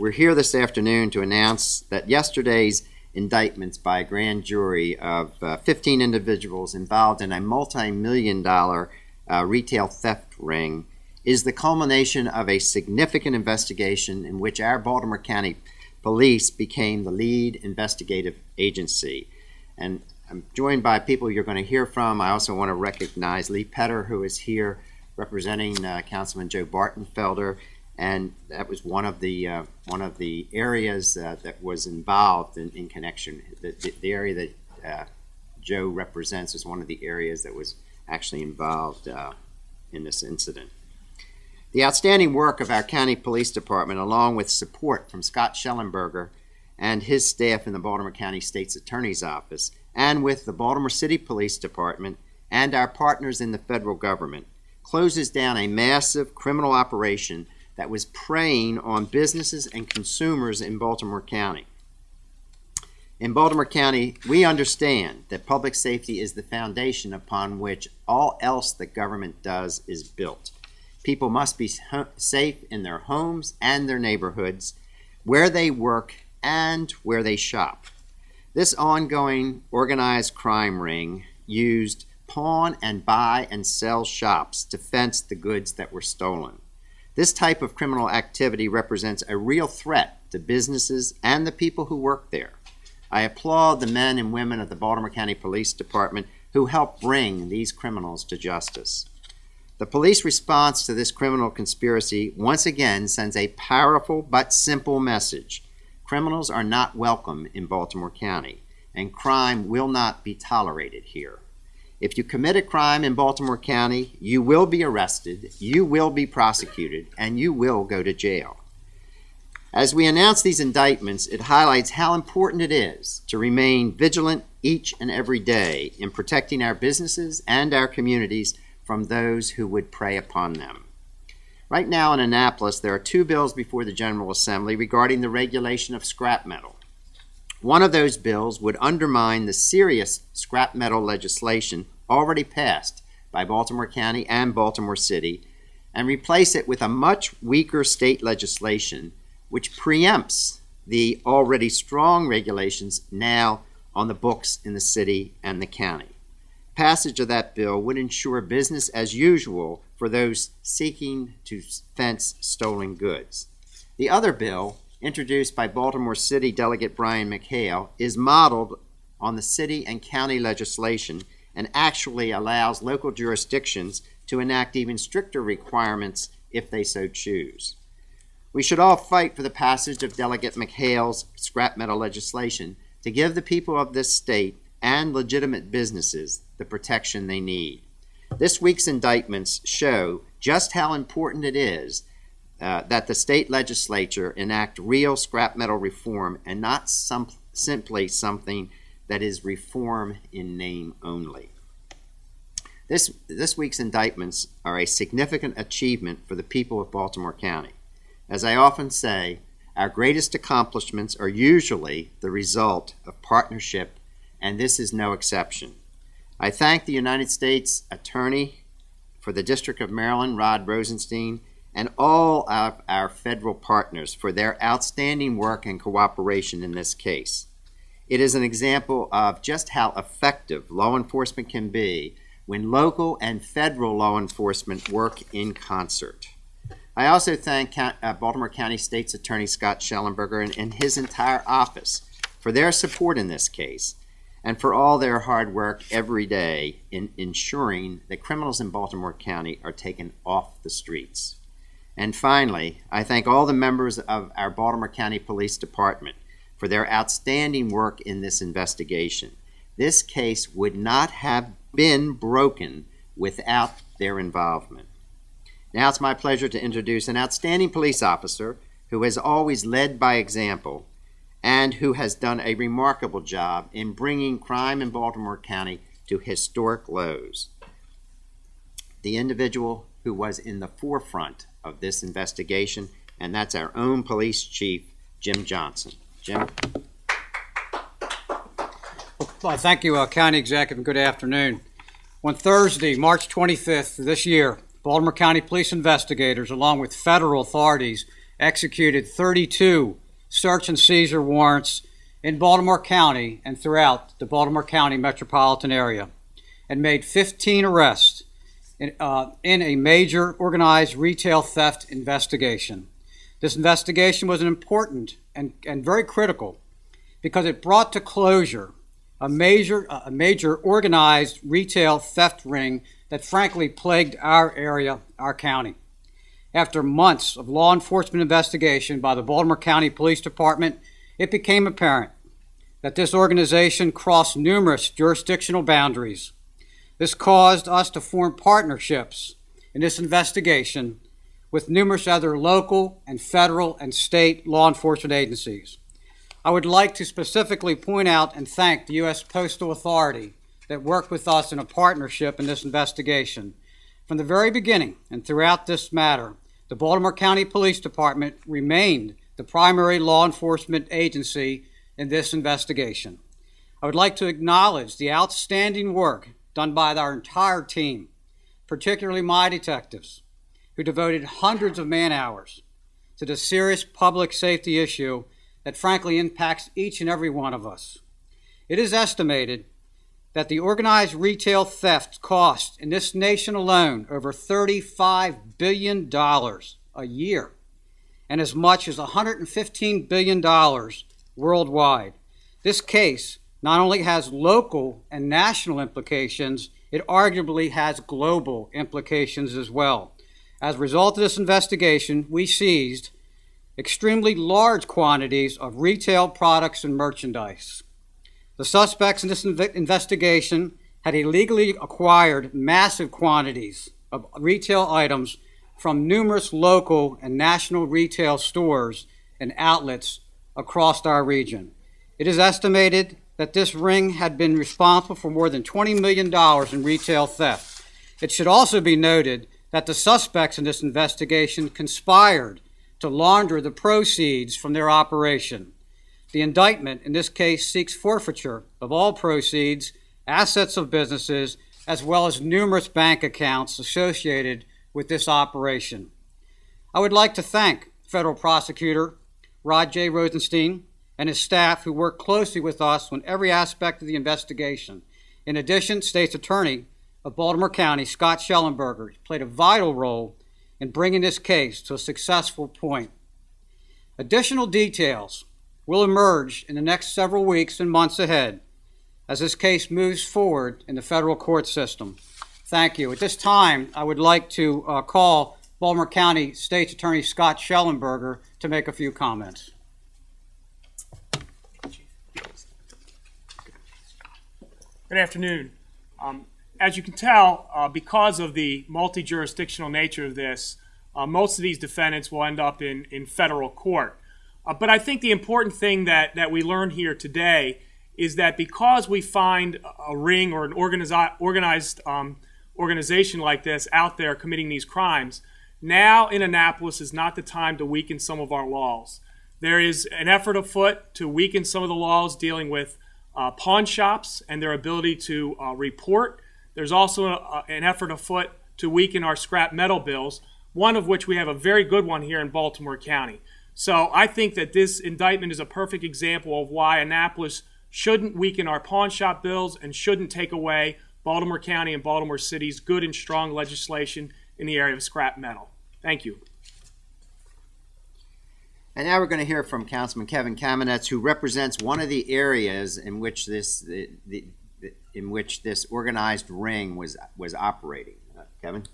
We're here this afternoon to announce that yesterday's indictments by a grand jury of 15 individuals involved in a multi-million-dollar retail theft ring is the culmination of a significant investigation in which our Baltimore County Police became the lead investigative agency. And I'm joined by people you're going to hear from. I also want to recognize Lee Petter, who is here representing Councilman Joe Bartenfelder, and that was one of the areas that was involved in connection. The area that Joe represents is one of the areas that was actually involved in this incident. The outstanding work of our County Police Department, along with support from Scott Shellenberger and his staff in the Baltimore County State's Attorney's Office, and with the Baltimore City Police Department and our partners in the federal government, closes down a massive criminal operation that was preying on businesses and consumers in Baltimore County. In Baltimore County, we understand that public safety is the foundation upon which all else that government does is built. People must be safe in their homes and their neighborhoods, where they work and where they shop. This ongoing organized crime ring used pawn and buy and sell shops to fence the goods that were stolen. This type of criminal activity represents a real threat to businesses and the people who work there. I applaud the men and women of the Baltimore County Police Department who helped bring these criminals to justice. The police response to this criminal conspiracy once again sends a powerful but simple message. Criminals are not welcome in Baltimore County, and crime will not be tolerated here. If you commit a crime in Baltimore County, you will be arrested, you will be prosecuted, and you will go to jail. As we announce these indictments, it highlights how important it is to remain vigilant each and every day in protecting our businesses and our communities from those who would prey upon them. Right now in Annapolis, there are two bills before the General Assembly regarding the regulation of scrap metal. One of those bills would undermine the serious scrap metal legislation already passed by Baltimore County and Baltimore City and replace it with a much weaker state legislation which preempts the already strong regulations now on the books in the city and the county. Passage of that bill would ensure business as usual for those seeking to fence stolen goods. The other bill, introduced by Baltimore City Delegate Brian McHale, is modeled on the city and county legislation and actually allows local jurisdictions to enact even stricter requirements if they so choose. We should all fight for the passage of Delegate McHale's scrap metal legislation to give the people of this state and legitimate businesses the protection they need. This week's indictments show just how important it is that the state legislature enact real scrap metal reform and not simply something that is reform in name only. This week's indictments are a significant achievement for the people of Baltimore County. As I often say, our greatest accomplishments are usually the result of partnership, and this is no exception. I thank the United States Attorney for the District of Maryland, Rod Rosenstein, and all of our federal partners for their outstanding work and cooperation in this case. It is an example of just how effective law enforcement can be when local and federal law enforcement work in concert. I also thank Baltimore County State's Attorney Scott Shellenberger and his entire office for their support in this case, and for all their hard work every day in ensuring that criminals in Baltimore County are taken off the streets. And finally, I thank all the members of our Baltimore County Police Department for their outstanding work in this investigation. This case would not have been broken without their involvement. Now it's my pleasure to introduce an outstanding police officer who has always led by example and who has done a remarkable job in bringing crime in Baltimore County to historic lows. The individual who was in the forefront of this investigation, and that's our own police chief, Jim Johnson. Jim? Well, thank you, County Executive, and good afternoon. On Thursday, March 25th this year, Baltimore County police investigators, along with federal authorities, executed 32 search and seizure warrants in Baltimore County and throughout the Baltimore County metropolitan area, and made 15 arrests in a major organized retail theft investigation. This investigation was important and very critical because it brought to closure a major organized retail theft ring that frankly plagued our area, our county. After months of law enforcement investigation by the Baltimore County Police Department, it became apparent that this organization crossed numerous jurisdictional boundaries. This caused us to form partnerships in this investigation with numerous other local and federal and state law enforcement agencies. I would like to specifically point out and thank the U.S. Postal Authority that worked with us in a partnership in this investigation. From the very beginning and throughout this matter, the Baltimore County Police Department remained the primary law enforcement agency in this investigation. I would like to acknowledge the outstanding work done by our entire team, particularly my detectives, who devoted hundreds of man-hours to the serious public safety issue that frankly impacts each and every one of us. It is estimated that the organized retail theft cost in this nation alone over $35 billion a year, and as much as $115 billion worldwide. This case not only has local and national implications, it arguably has global implications as well. As a result of this investigation, we seized extremely large quantities of retail products and merchandise. The suspects in this investigation had illegally acquired massive quantities of retail items from numerous local and national retail stores and outlets across our region. It is estimated that this ring had been responsible for more than $20 million in retail theft. It should also be noted that the suspects in this investigation conspired to launder the proceeds from their operation. The indictment in this case seeks forfeiture of all proceeds, assets of businesses, as well as numerous bank accounts associated with this operation. I would like to thank Federal Prosecutor Rod J. Rosenstein and his staff who worked closely with us on every aspect of the investigation. In addition, State's Attorney of Baltimore County, Scott Shellenberger, played a vital role in bringing this case to a successful point. Additional details will emerge in the next several weeks and months ahead as this case moves forward in the federal court system. Thank you. At this time, I would like to call Baltimore County State's Attorney Scott Shellenberger to make a few comments. Good afternoon. As you can tell, because of the multi-jurisdictional nature of this, most of these defendants will end up in federal court. But I think the important thing that we learned here today is that because we find a ring or an organized organization like this out there committing these crimes, now in Annapolis is not the time to weaken some of our laws. There is an effort afoot to weaken some of the laws dealing with pawn shops and their ability to report. There's also an effort afoot to weaken our scrap metal bills, one of which we have a very good one here in Baltimore County. So I think that this indictment is a perfect example of why Annapolis shouldn't weaken our pawn shop bills and shouldn't take away Baltimore County and Baltimore City's good and strong legislation in the area of scrap metal. Thank you. And now we're going to hear from Councilman Kevin Kamenetz, who represents one of the areas in which this organized ring was operating. Kevin?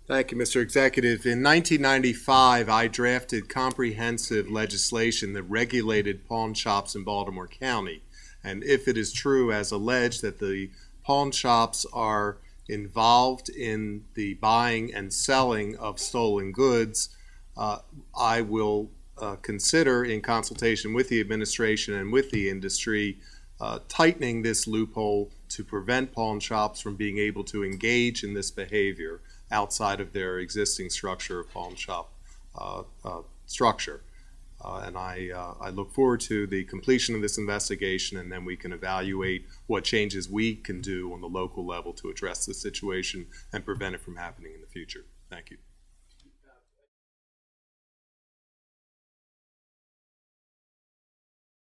Thank you, Mr. Executive. In 1995, I drafted comprehensive legislation that regulated pawn shops in Baltimore County. And if it is true, as alleged, that the pawn shops are involved in the buying and selling of stolen goods, I will consider, in consultation with the administration and with the industry, tightening this loophole to prevent pawn shops from being able to engage in this behavior outside of their existing structure of pawn shop structure. And I look forward to the completion of this investigation, and then we can evaluate what changes we can do on the local level to address the situation and prevent it from happening in the future. Thank you.